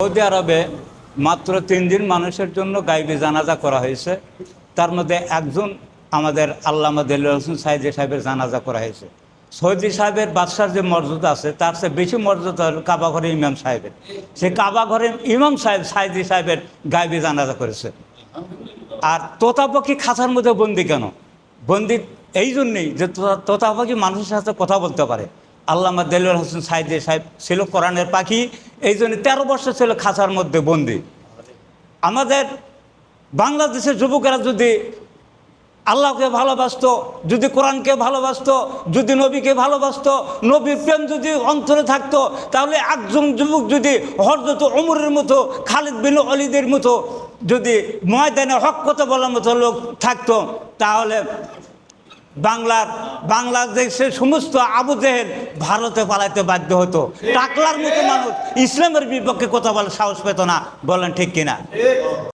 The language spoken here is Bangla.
সৌদি আরবে মাত্র 3 দিন মানুষের জন্য গাইবী জানাজা করা হয়েছে। তার মধ্যে একজন আমাদের আল্লামা দেলোয়ার হোসেন সাইদি সাহেবের জানাজা করা হয়েছে। সৌদি সাহেবের বাদশার যে মর্যাদা আছে তার চেয়ে বেশি মর্যাদা হল কাবা ঘরের ইমাম সাহেবের। সে কাবা ঘরের ইমাম সাহেব সাইদি সাহেবের গাইবী জানাজা করেছে। আর তোতাপাখি খাঁচার মধ্যে বন্দি কেন? বন্দি এই জন্যেই যে তোতাপাখি মানুষের সাথে কথা বলতে পারে। আল্লামা দেলোয়ার হোসেন সাইদি সাহেব ছিল কোরআনের পাখি, এই জন্য 13 বছর ছিল খাঁচার মধ্যে বন্দি। আমাদের বাংলাদেশের যুবকেরা যদি আল্লাহকে ভালোবাসতো, যদি কোরআনকে ভালোবাসতো, যদি নবীকে ভালোবাসতো, নবীর প্রেম যদি অন্তরে থাকতো, তাহলে একজন যুবক যদি হযরত ওমরের মতো, খালিদ বিন ওয়ালিদের মতো যদি ময়দানে হক কথা বলার মতো লোক থাকতো, তাহলে বাংলাদেশের সমস্ত আবু জেহেল ভারতে পালাইতে বাধ্য হতো। টাকলার মতো মানুষ ইসলামের বিপক্ষে কথা বলার সাহস পেত না। বলেন ঠিক কিনা?